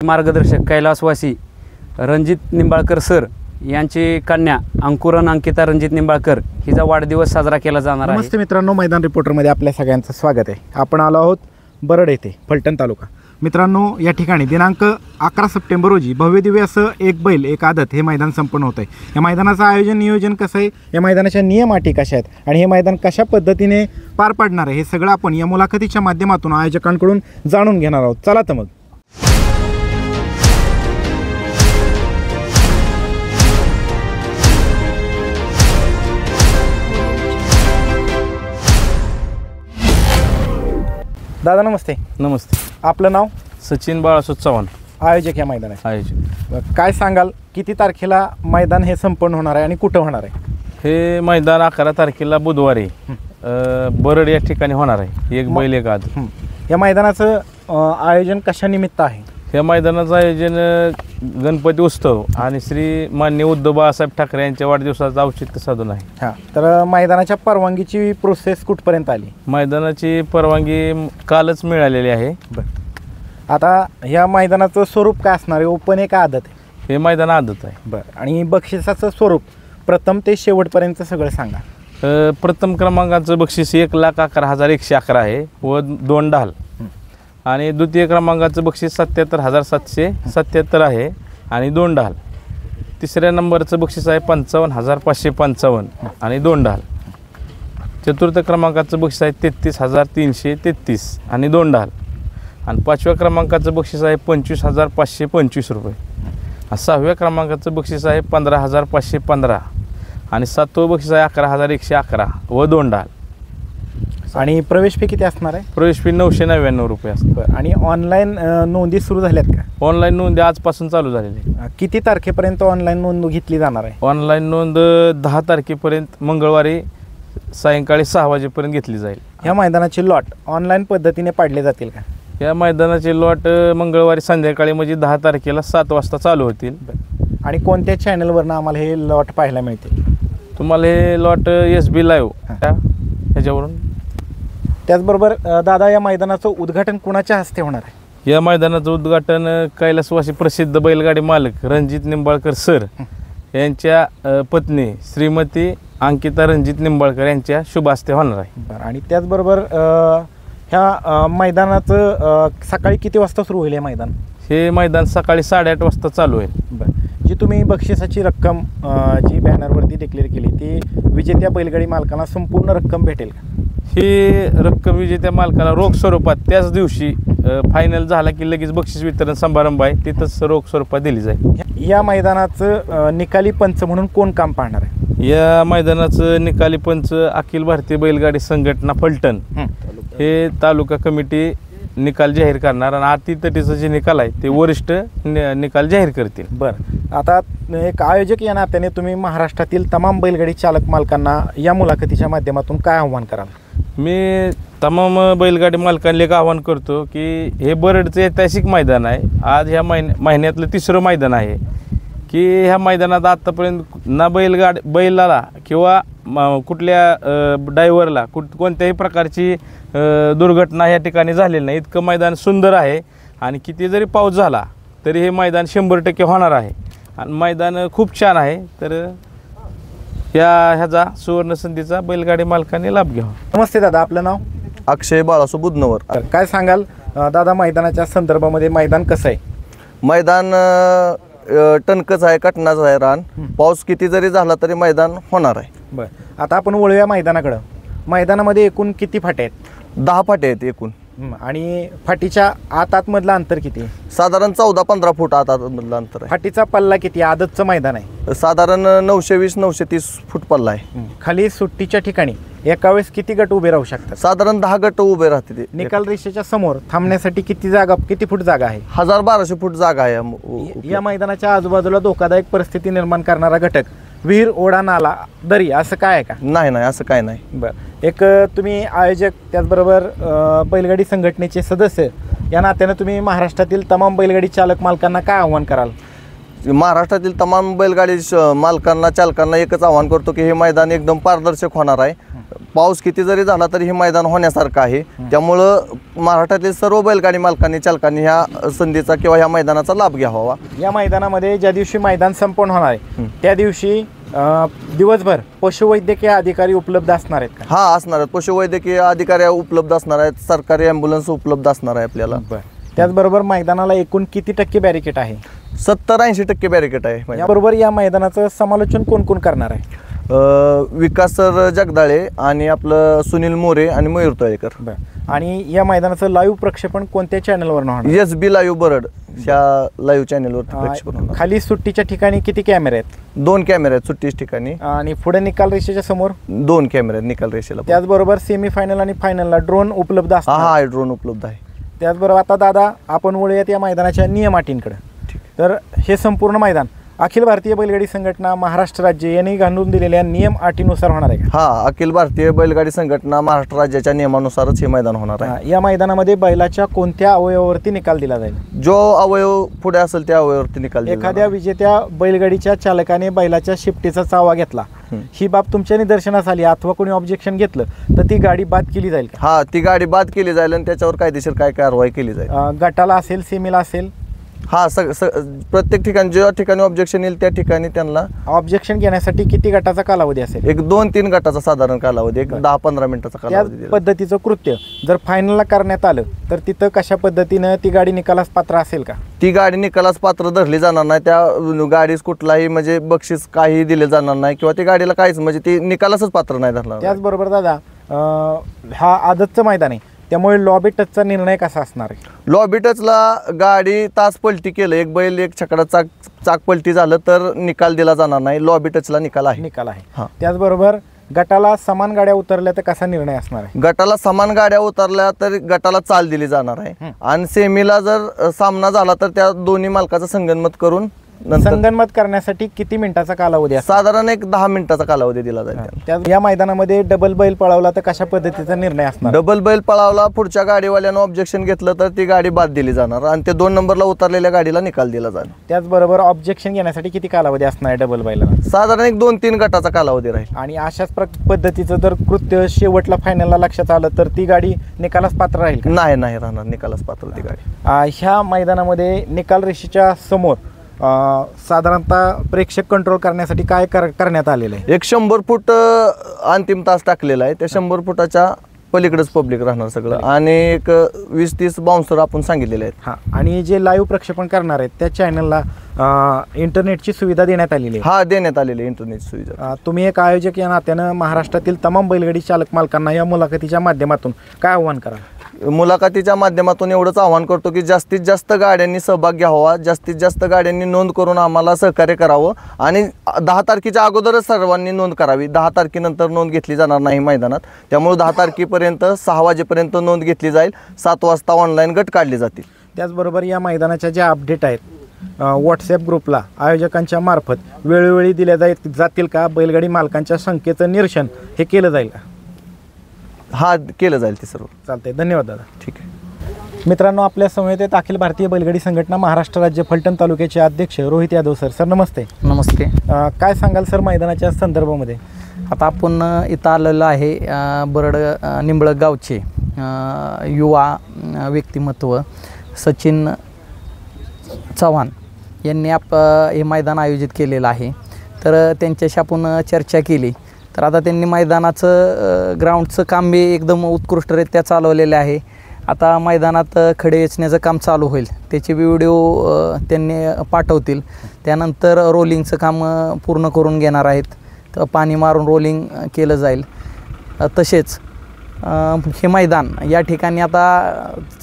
मार्गदर्शक कैलासवासी रणजित निंबाळकर सर यांची कन्या अंकुरन अंकिता रणजित निंबाळकर हिचा वाढदिवस साजरा केला जाणार आहे। नमस्ते मित्रांनो, मैदान रिपोर्टरमध्ये आपल्या सगळ्यांचं स्वागत आहे। आपण आलो आहोत बरड येथे, फलटण तालुका। मित्रांनो, या ठिकाणी दिनांक 11 सप्टेंबर रोजी भव्यदिव्य असं एक बैल एक आदत हे मैदान संपन्न होत आहे। या मैदानाचं आयोजन नियोजन कसं आहे, या मैदानाच्या नियम अटी कशा आहेत आणि हे मैदान कशा पद्धतीने पार पाडणार आहे, हे सगळं आपण या मुलाखतीच्या माध्यमातून आयोजकांकडून जाणून घेणार आहोत। चला तर मग। दादा नमस्ते। नमस्ते। आपलं नाव? सचिन बाळासो चव्हाण, आयोजक या मैदानाचे। आयोजक। काय सांगाल, किती तारखेला मैदान हे संपन्न होणार आहे आणि कुठं होणार आहे? हे मैदान 11 तारखेला बुधवारी बरड या ठिकाणी होणार आहे। एक बैल एक आदत। या मैदानाचं आयोजन कशा निमित्त आहे? या मैदानाचं आयोजन गणपती उत्सव आणि श्री मान्य उद्धव बाळासाहेब ठाकरे यांच्या वाढदिवसाचं औचित्य साधून आहे। हां, तर मैदानाच्या परवानगीची प्रोसेस कुठपर्यंत आली? मैदानाची परवानगी कालच मिळालेली आहे। बरं, आता ह्या मैदानाचं स्वरूप काय असणार आहे? ओपन आहे का आदत आहे? हे मैदान आदत आहे। बरं, आणि बक्षिसाचं स्वरूप प्रथम ते शेवटपर्यंत सगळं सांगा। प्रथम क्रमांकाचं बक्षीस 1,11,111 आहे व 2 ढाल, आणि द्वितीय क्रमांकाचं बक्षीस 77,777 आहे आणि 2 ढाल। तिसऱ्या नंबरचं बक्षीस आहे 55,555 आणि 2 ढाल। चतुर्थ क्रमांकाचं बक्षीस आहे 33,333 आणि 2 ढाल, आणि 5व्या क्रमांकाचं बक्षीस आहे 25,525 रुपये, आणि 6व्या क्रमांकाचं बक्षीस आहे 15,515 आणि 7वं बक्षीस आहे 11,111 व 2 ढाल। आणि प्रवेश फी किती असणार आहे? प्रवेश फी 999 रुपये असते। आणि ऑनलाईन नोंदी सुरू झाल्यात का? ऑनलाईन नोंद आजपासून चालू झालेली आहे। किती तारखेपर्यंत ऑनलाईन नोंद घेतली जाणार आहे? ऑनलाईन नोंद 10 तारखेपर्यंत मंगळवारी सायंकाळी 6 वाजेपर्यंत घेतली जाईल। ह्या मैदानाचे लॉट ऑनलाईन पद्धतीने पाडले जातील का? या मैदानाचे लॉट मंगळवारी संध्याकाळी म्हणजे 10 तारखेला 7 वाजता चालू होतील। आणि कोणत्या चॅनलवरनं आम्हाला हे लॉट पाहायला मिळतील? तुम्हाला हे लॉट SB लाईव्ह ह्याच्यावरून। त्याचबरोबर दादा, या मैदानाचं उद्घाटन कुणाच्या हस्ते होणार आहे? या मैदानाचं उद्घाटन कैलासवासी प्रसिद्ध बैलगाडी मालक रणजित निंबाळकर सर यांच्या पत्नी श्रीमती अंकिता रणजित निंबाळकर यांच्या शुभ हस्ते होणार आहे। बरं, आणि त्याचबरोबर ह्या मैदानाचं सकाळी किती वाजता सुरू होईल हे मैदान? हे मैदान सकाळी 8:30 वाजता चालू होईल। बरं, जी तुम्ही बक्षिसाची रक्कम जी बॅनरवरती डिक्लेअर केली ती विजेत्या बैलगाडी मालकांना संपूर्ण रक्कम भेटेल का? ही रक्कम विजेत्या मालकाला रोख स्वरूपात त्याच दिवशी फायनल झाला की लगेच बक्षीस वितरण समारंभ आहे, तिथंच रोख स्वरूपात दिली जाईल। या मैदानाचं निकाली पंच म्हणून कोण काम पाहणार आहे? या मैदानाचं निकाली पंच अखिल भारतीय बैलगाडी संघटना फलटण हे तालुका कमिटी निकाल जाहीर करणार, आणि अतितटीचं जे निकाल आहे ते वरिष्ठ निकाल जाहीर करतील। बरं, आता एक आयोजक या नात्याने तुम्ही महाराष्ट्रातील तमाम बैलगाडी चालक मालकांना या मुलाखतीच्या माध्यमातून काय आव्हान कराल? मी तमाम बैलगाडी मालकांना एक आवाहन करतो की हे बरडचं ऐतिहासिक मैदान आहे। आज ह्या महिन्यातलं 3रं मैदान आहे की ह्या मैदानात आत्तापर्यंत ना बैलाला किंवा कुठल्या ड्रायव्हरला कोणत्याही प्रकारची दुर्घटना या ठिकाणी झालेली नाही। इतकं मैदान सुंदर आहे, आणि किती जरी पाऊस झाला तरी हे मैदान 100% होणार आहे, आणि मैदान खूप छान आहे। तर ह्याचा सुवर्ण संधीचा बैलगाडी मालकांनी लाभ घ्यावा। नमस्ते दादा, आपलं नाव? अक्षय बाळासो बुधनवर। काय सांगाल दादा, मैदानाच्या संदर्भामध्ये मैदान कसं आहे? मैदान टणकच आहे, कटनाच आहे रान। पाऊस किती जरी झाला तरी मैदान होणार आहे। बरं, आता आपण वळूया मैदानाकडं। मैदानामध्ये एकूण किती फाटे आहेत? 10 फाटे आहेत एकूण। आणि फाटीच्या आतमधलं अंतर किती? साधारण 14-15 फूट आतमधलं अंतर आहे। फाटीचा पल्ला किती? आदतचं मैदान आहे साधारण 920-930 फूट पल्ला आहे। खाली सुट्टीच्या ठिकाणी एका वेळेस किती गट उभे राहू शकतात? साधारण 10 गट उभे राहते। निकाल रेषेच्या समोर थांबण्यासाठी किती फूट जागा आहे? 1000-1200 फूट जागा आहे। या मैदानाच्या आजूबाजूला धोकादायक परिस्थिती निर्माण करणारा घटक विहीर, ओढा, नाला, दरी असं काय आहे का? नाही, असं काय नाही। बरं, एक तुम्ही आयोजक त्याचबरोबर बैलगाडी संघटनेचे सदस्य या नात्यानं तुम्ही महाराष्ट्रातील तमाम बैलगाडी चालक मालकांना काय आव्हान कराल? महाराष्ट्रातील तमाम बैलगाडी मालकांना चालकांना एकच आवाहन करतो की हे मैदान एकदम पारदर्शक होणार आहे। पाऊस किती जरी झाला तरी हे मैदान होण्यासारखं आहे. त्यामुळं महाराष्ट्रातील सर्व बैलगाडी मालकांनी चालकांनी ह्या संधीचा किंवा ह्या मैदानाचा लाभ घ्यावा. या मैदानामध्ये ज्या दिवशी मैदान संपन्न होणार आहे त्या दिवशी दिवसभर पशुवैद्यकीय अधिकारी उपलब्ध असणार आहेत का? हा, असणार आहेत. पशुवैद्यकीय अधिकारी उपलब्ध असणार आहेत. सरकारी ॲम्ब्युलन्स उपलब्ध असणार आहे आपल्याला. त्याचबरोबर मैदानाला एकूण किती टक्के बॅरिकेड आहे? 70-80% बॅरिकेड आहे. याबरोबर या मैदानाचं समालोचन कोण कोण करणार आहे? विकास सर जगदाळे आणि आपलं सुनील मोरे आणि मयूर तळेकर. आणि या मैदानाचं लाईव्ह प्रक्षेपण कोणत्या चॅनलवर होणार? SB लाईव्ह बरड ह्या लाईव्ह चॅनलवर प्रक्षेपण होणार. खाली सुट्टीच्या ठिकाणी किती कॅमेरे आहेत? 2 कॅमेरे आहेत सुट्टीच्या ठिकाणी. आणि पुढे निकाल रेषेच्या समोर 2 कॅमेरे आहेत निकाल रेषेला. त्याचबरोबर सेमीफायनल आणि फायनलला ड्रोन उपलब्ध असतात. हा, ड्रोन उपलब्ध आहे. त्याचबरोबर आता दादा आपण वळूयात या मैदानाच्या नियम अटींकडे. तर हे संपूर्ण मैदान अखिल भारतीय बैलगाडी संघटना महाराष्ट्र राज्य यांनी घालून दिलेल्या नियम अटीनुसार होणार आहे का? हा, अखिल भारतीय बैलगाडी संघटना महाराष्ट्र राज्याच्या नियमानुसारच हे मैदान होणार आहे. या मैदानामध्ये बैलाच्या कोणत्या अवयवावरती निकाल दिला जाईल? जो अवयव पुढे असेल त्या अवयवावरती निकाल दिला एखाद्या विजेत्या बैलगाडीच्या चालकाने बैलाच्या शिफ्टीचा चावा घेतला, ही बाब तुमच्या निदर्शनास आली अथवा कोणी ऑब्जेक्शन घेतलं तर ती गाडी बाद केली जाईल का? हा, ती गाडी बाद केली जाईल आणि त्याच्यावर कायदेशीर काय कारवाई केली जाईल. गटाला असेल, सेमीला असेल? हा, प्रत्येक ठिकाणी ज्या ठिकाणी ऑब्जेक्शन येईल त्या ठिकाणी त्यांना ऑब्जेक्शन घेण्यासाठी किती गटाचा कालावधी असेल? एक 2-3 गटाचा साधारण कालावधी, एक 10-15 मिनिटाचा त्या कालावधी. पद्धतीचं कृत्य जर फायनलला करण्यात आलं तर तिथं कशा पद्धतीनं ती गाडी निकालास पात्र असेल का? ती गाडी निकालास पात्र धरली जाणार नाही. त्या गाडीस कुठलाही म्हणजे बक्षीस काही दिले जाणार नाही किंवा ती गाडीला काहीच म्हणजे ती निकालासच पात्र नाही धरणार. त्याचबरोबर दादा हा आदतचं मैदान आहे त्यामुळे लॉबी टचचा निर्णय कसा असणार आहे? लॉबी टचला गाडी तास पलटी केलं, एक बैल एक छकडा चाक पलटी झालं तर निकाल दिला जाणार नाही. लॉबी टचला निकाल आहे. त्याचबरोबर गटाला समान गाड्या उतरल्या तर कसा निर्णय असणार आहे? गटाला समान गाड्या उतरल्या तर गटाला चाल दिली जाणार आहे. आणि सेमीला जर सामना झाला तर त्या दोन्ही मालकाचं संगनमत करून संगनमत करण्यासाठी किती मिनिटाचा कालावधी आहे? साधारण एक 10 मिनिटाचा कालावधी दिला जाईल. या मैदानामध्ये डबल बैल पळवला तर कशा पद्धतीचा निर्णय असणार? डबल बैल पळावला, पुढच्या गाडीवाल्यानं ऑब्जेक्शन घेतलं तर ती गाडी बाद दिली जाणार आणि ते 2 नंबरला उतरलेल्या गाडीला निकाल दिला जाणार. त्याचबरोबर ऑब्जेक्शन घेण्यासाठी किती कालावधी असणार आहे डबल बैलाला? साधारण एक 2-3 गटाचा कालावधी राहील. आणि अशाच पद्धतीचं जर कृत्य शेवटला फायनलला लक्षात आलं तर ती गाडी निकालास पात्र राहील का? नाही राहणार निकालास पात्र ती गाडी. ह्या मैदानामध्ये निकाल रेषेच्या समोर साधारणतः प्रेक्षक कंट्रोल करण्यासाठी काय करण्यात आलेलं आहे? एक 100 फूट अंतिम तास टाकलेला आहे. त्या 100 फुटाच्या पलीकडेच पब्लिक राहणार सगळं आणि एक 20-30 बाउन्सर आपण सांगितलेले आहेत. हा, आणि जे लाईव्ह प्रक्षेपण करणार आहेत त्या चॅनलला इंटरनेटची सुविधा देण्यात आलेली आहे? हा, देण्यात आलेली इंटरनेट सुविधा. तुम्ही एक आयोजक या नात्यानं महाराष्ट्रातील तमाम बैलगाडी चालक मालकांना या मुलाखतीच्या माध्यमातून काय आव्हान करा? मुलाखतीच्या माध्यमातून एवढंच आवाहन करतो की जास्तीत जास्त गाड्यांनी सहभाग घ्यावा, जास्तीत जास्त गाड्यांनी नोंद करून आम्हाला सहकार्य करावं आणि 10 तारखेच्या अगोदरच सर्वांनी नोंद करावी. 10 तारखेनंतर नोंद घेतली जाणार नाही मैदानात. त्यामुळे 10 तारखेपर्यंत 6 वाजेपर्यंत नोंद घेतली जाईल. 7 वाजता ऑनलाईन गट काढले जातील. त्याचबरोबर या मैदानाच्या ज्या अपडेट आहेत व्हॉट्सॲप ग्रुपला आयोजकांच्या मार्फत वेळोवेळी दिल्या जातील का? बैलगाडी मालकांच्या संख्येचं निरसन हे केलं जाईल का? हा, केलं जाईल ते सर्व. चालतंय, धन्यवाद दादा. ठीक आहे. मित्रांनो, आपल्या समवेत अखिल भारतीय बैलगाडी संघटना महाराष्ट्र राज्य फलटण तालुक्याचे अध्यक्ष रोहित यादव सर. सर नमस्ते. नमस्ते. काय सांगाल सर मैदानाच्या संदर्भामध्ये? आता आपण इथं आलेलं आहे बरड निंबळक गावचे युवा व्यक्तिमत्व सचिन चव्हाण यांनी हे मैदान आयोजित केलेलं आहे. तर त्यांच्याशी आपण चर्चा केली तर आता त्यांनी मैदानाचं ग्राउंडचं काम बी एकदम उत्कृष्टरित्या चालवलेलं आहे. आता मैदानात खडे वेचण्याचं काम चालू होईल, त्याचे व्हिडिओ त्यांनी पाठवतील. त्यानंतर रोलिंगचं काम पूर्ण करून घेणार आहेत. तर पाणी मारून रोलिंग केलं जाईल. तसेच हे मैदान या ठिकाणी आता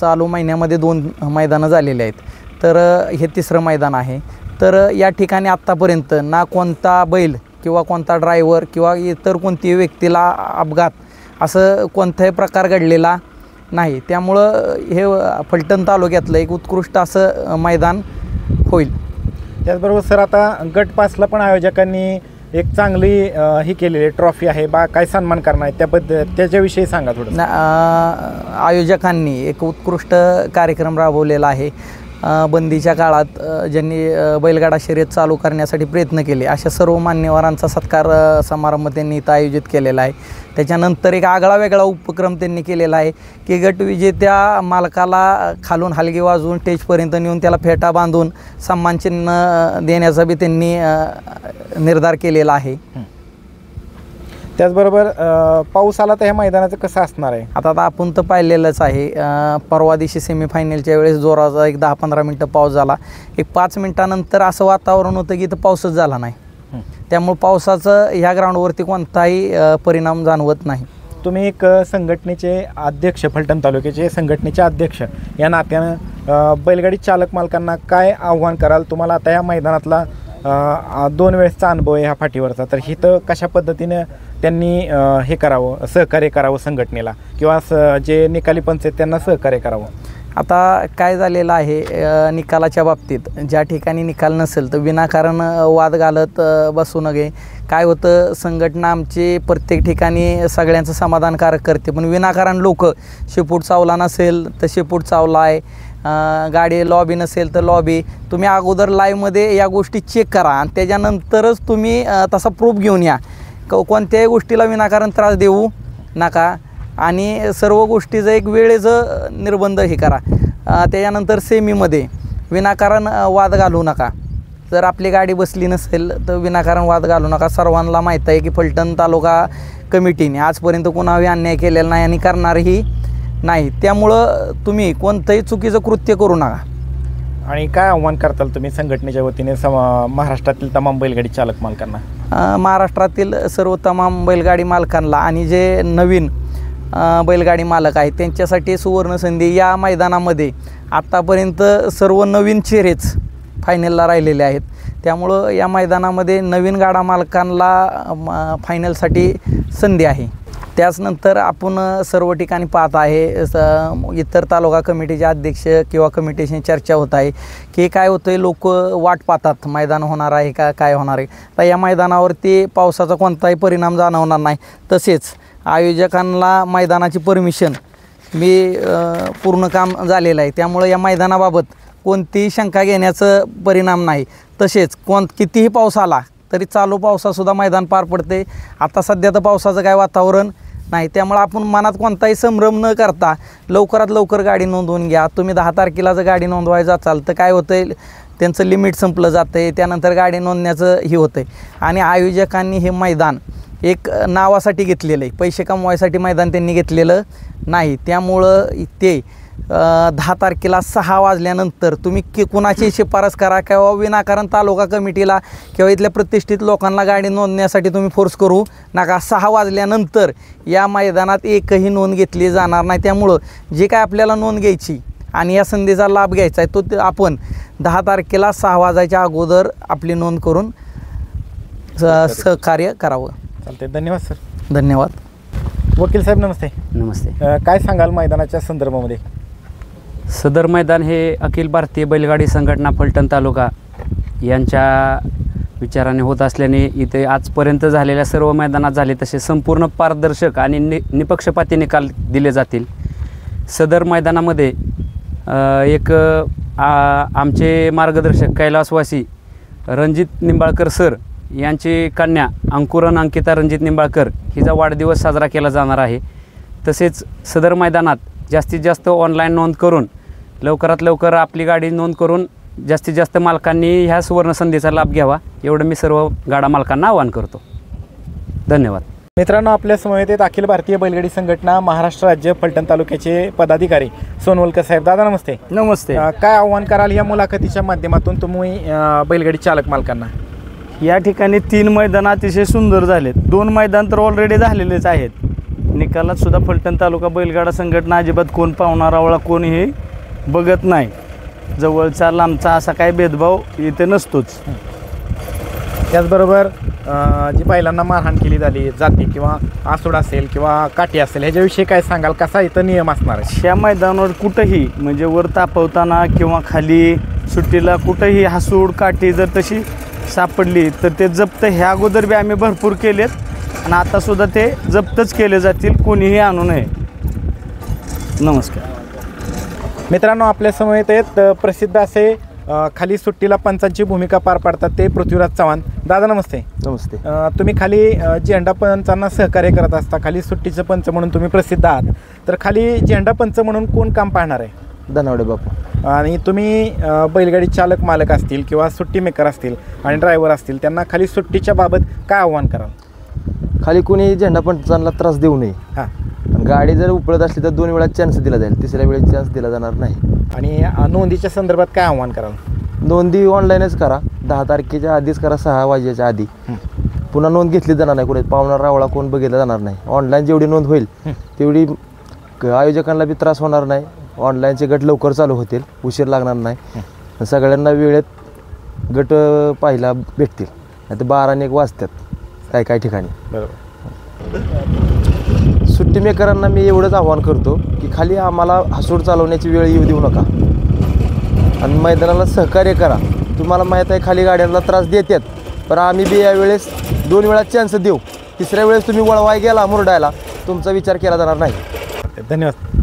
चालू महिन्यामध्ये 2 मैदानं झालेले आहेत. तर हे 3रं मैदान आहे. तर या ठिकाणी आत्तापर्यंत ना कोणता बैल किंवा कोणता ड्रायव्हर किंवा इतर कोणत्याही व्यक्तीला अपघात असं कोणताही प्रकार घडलेला नाही. त्यामुळं हे फलटण तालुक्यातलं एक उत्कृष्ट असं मैदान होईल. त्याचबरोबर सर आता गट पासला पण आयोजकांनी एक चांगली ही केलेली ट्रॉफी आहे बा, काय सन्मान करणार आहे त्याच्याविषयी सांगा थोडं. आयोजकांनी एक उत्कृष्ट कार्यक्रम राबवलेला आहे. बंदीच्या काळात ज्यांनी बैलगाडा शर्यत चालू करण्यासाठी प्रयत्न केले अशा सर्व मान्यवरांचा सत्कार समारंभ त्यांनी इथं आयोजित केलेला आहे. त्याच्यानंतर एक आगळा वेगळा उपक्रम त्यांनी केलेला आहे की गटविजेत्या मालकाला खालून हलगी वाजवून स्टेजपर्यंत नेऊन त्याला फेटा बांधून सन्मानचिन्ह देण्याचा बी त्यांनी निर्धार केलेला आहे. त्याचबरोबर पाऊस आला तर ह्या मैदानाचं कसं असणार आहे? आता आपण तर पाहिलेलंच आहे. परवा दिवशी सेमीफायनलच्या वेळेस जोराचा एक 10-15 मिनटं पाऊस झाला. एक 5 मिनटानंतर असं वातावरण होतं की इथं पाऊसच झाला नाही. त्यामुळे पावसाचं ह्या ग्राउंडवरती कोणताही परिणाम जाणवत नाही. तुम्ही एक संघटनेचे अध्यक्ष, फलटण तालुक्याचे संघटनेचे अध्यक्ष या नात्यानं बैलगाडी चालक मालकांना काय आव्हान कराल? तुम्हाला आता या मैदानातला 2 वेळेसचा अनुभव आहे ह्या फाटीवरचा, तर हिथं कशा पद्धतीने त्यांनी हे करावं, सहकार्य करावं संघटनेला, किंवा जे निकाली पंच आहेत त्यांना सहकार्य करावं? आता काय झालेलं आहे, निकालाच्या बाबतीत ज्या ठिकाणी निकाल नसेल तर विनाकारण वाद घालत बसू नये. काय होतं, संघटना आमची प्रत्येक ठिकाणी सगळ्यांचं समाधानकारक करते, पण विनाकारण लोक शेपूट चावला नसेल तर शेपूट चावला आहे, गाडी लॉबी नसेल तर लॉबी, तुम्ही अगोदर लाईव्हमध्ये या गोष्टी चेक करा आणि त्याच्यानंतरच तुम्ही तसा प्रूफ घेऊन या. कोणत्याही गोष्टीला विनाकारण त्रास देऊ नका आणि सर्व गोष्टीचं एक वेळेचं निर्बंध हे करा. त्याच्यानंतर सेमीमध्ये विनाकारण वाद घालू नका. जर आपली गाडी बसली नसेल तर विनाकारण वाद घालू नका. सर्वांना माहीत आहे की फलटण तालुका कमिटीने आजपर्यंत कोणाही अन्याय केलेला नाही आणि करणारही नाही. त्यामुळं तुम्ही कोणतंही चुकीचं कृत्य करू नका. आणि काय आव्हान करताल तुम्ही संघटनेच्या वतीने महाराष्ट्रातील तमाम बैलगाडी चालक मालकांना? महाराष्ट्रातील सर्व तमाम बैलगाडी मालकांना आणि जे नवीन बैलगाडी मालक आहेत त्यांच्यासाठी सुवर्णसंधी. या मैदानामध्ये आत्तापर्यंत सर्व नवीन चेहरेच फायनलला राहिलेले आहेत. त्यामुळं या मैदानामध्ये नवीन गाडा मालकांना फायनलसाठी संधी आहे. त्याचनंतर आपण सर्व ठिकाणी पाहत आहे, इतर तालुका कमिटीचे अध्यक्ष किंवा कमिटीशी चर्चा होत आहे की काय होतं आहे, लोक वाट पाहतात मैदान होणार आहे का, काय होणार आहे. तर या मैदानावरती पावसाचा कोणताही परिणाम जाणवणार नाही. तसेच आयोजकांना मैदानाची परमिशन मी पूर्ण काम झालेलं आहे. त्यामुळे या मैदानाबाबत कोणतीही शंका घेण्याचं परिणाम नाही. तसेच कितीही पाऊस आला तरी चालू पावसासुद्धा मैदान पार पडते. आता सध्या तर पावसाचं काय वातावरण नाही. त्यामुळे आपण मनात कोणताही संभ्रम न करता लवकरात लवकर गाडी नोंदवून घ्या. तुम्ही 10 तारखेला जर गाडी नोंदवायचं असाल तर काय होतं आहे, त्यांचं लिमिट संपलं जातं आहे, त्यानंतर गाडी नोंदण्याचं हे होतं आहे. आणि आयोजकांनी हे मैदान एक नावासाठी घेतलेलं आहे, पैसे कमवायसाठी मैदान त्यांनी घेतलेलं नाही. त्यामुळं ते 10 तारखेला 6 वाजल्यानंतर तुम्ही कुणाची शिफारस करा किंवा विनाकारण तालुका कमिटीला किंवा इथल्या प्रतिष्ठित लोकांना गाडी नोंदण्यासाठी तुम्ही फोर्स करू नका. 6 वाजल्यानंतर या मैदानात एकही नोंद घेतली जाणार नाही. त्यामुळं जे काय आपल्याला नोंद घ्यायची आणि या संधीचा लाभ घ्यायचा आहे तो आपण 10 तारखेला 6 वाजायच्या अगोदर आपली नोंद करून सहकार्य करावं. चालते, धन्यवाद सर. धन्यवाद. वकील साहेब नमस्ते. नमस्ते. काय सांगाल मैदानाच्या संदर्भामध्ये? सदर मैदान हे अखिल भारतीय बैलगाडी संघटना फलटण तालुका यांच्या विचाराने होत असल्याने इथे आजपर्यंत झालेल्या सर्व मैदानात झाले तसे संपूर्ण पारदर्शक आणि निपक्षपाती निकाल दिले जातील. सदर मैदानामध्ये एक आमचे मार्गदर्शक कैलासवासी रणजित निंबाळकर सर यांची कन्या अंकुरन अंकिता रणजित निंबाळकर हिचा वाढदिवस साजरा केला जाणार आहे. तसेच सदर मैदानात जास्तीत जास्त ऑनलाईन नोंद करून लवकरात लवकर आपली गाडी नोंद करून जास्तीत जास्त मालकांनी ह्या सुवर्णसंधीचा लाभ घ्यावा एवढं मी सर्व गाडा मालकांना आवाहन करतो. धन्यवाद. मित्रांनो, आपल्या समवेत आहेत अखिल भारतीय बैलगाडी संघटना महाराष्ट्र राज्य फलटण तालुक्याचे पदाधिकारी सोनवलकर साहेब. दादा नमस्ते. नमस्ते. काय आव्हान कराल या मुलाखतीच्या माध्यमातून तुम्ही बैलगाडी चालक मालकांना? या ठिकाणी 3 मैदान अतिशय सुंदर झालेत. 2 मैदान तर ऑलरेडी झालेलेच आहेत. निकालात सुद्धा फलटण तालुका बैलगाडा संघटना अजिबात कोण पाहुणारावळा कोणीही बघत नाही. जवळचा लांबचा असा काही भेदभाव इथे नसतोच. त्याचबरोबर जी बैलांना मारहाण केली झाली जाते किंवा आसूड असेल किंवा काठी असेल ह्याच्याविषयी काय सांगाल? कसा इथं नियम असणार आहे? ह्या मैदानावर कुठंही म्हणजे वर तापवताना किंवा खाली सुट्टीला कुठंही हासूड काठी जर तशी सापडली तर ते जप्त ह्या अगोदर बी आम्ही भरपूर केलेत आणि आतासुद्धा ते जप्तच केले जातील. कोणीही आणू नये. नमस्कार. मित्रांनो, आपल्या समवेत आहेत प्रसिद्ध असे खाली सुट्टीला पंचांची भूमिका पार पाडतात ते पृथ्वीराज चव्हाण. दादा नमस्ते. नमस्ते. तुम्ही खाली झेंडा पंचांना सहकार्य करत असता. खाली सुट्टीचं पंच म्हणून तुम्ही प्रसिद्ध आहात. तर खाली झेंडा पंच म्हणून कोण काम पाहणार आहे? धनावडे बापू. आणि तुम्ही बैलगाडी चालक मालक असतील किंवा सुट्टी मेकर असतील आणि ड्रायव्हर असतील, त्यांना खाली सुट्टीच्या बाबत काय आव्हान कराल? खाली कोणी झेंडा पंचांना त्रास देऊ नये. हां. गाडी जर उपळत असली तर 2 वेळा चान्स दिला जाईल, तिसऱ्या वेळेस चान्स दिला जाणार नाही. आणि नोंदीच्या संदर्भात काय आव्हान कराल? नोंदी ऑनलाईनच करा. 10 तारखेच्या आधीच करा, 6 वाजेच्या आधी. पुन्हा नोंद घेतली जाणार नाही. कुठे पाहुणा रावळा कोण बघितला जाणार नाही. ऑनलाईन जेवढी नोंद होईल तेवढी आयोजकांना बी त्रास होणार नाही. ऑनलाईनचे गट लवकर चालू होतील, उशीर लागणार नाही. सगळ्यांना वेळेत गट पाहायला भेटतील. नाही तर 12 आणि 1 वाजतात काय ठिकाणी. बरोबर. सुट्टी मेकरांना मी एवढंच आवाहन करतो की खाली आम्हाला हसूड चालवण्याची वेळ येऊ देऊ नका आणि मैदानाला सहकार्य करा. तुम्हाला माहीत आहे खाली गाड्यांना त्रास देतात, पण आम्ही बी यावेळेस 2 वेळा चान्स देऊ. तिसऱ्या वेळेस तुम्ही वळवाय गेला मुरडायला, तुमचा विचार केला जाणार नाही. धन्यवाद.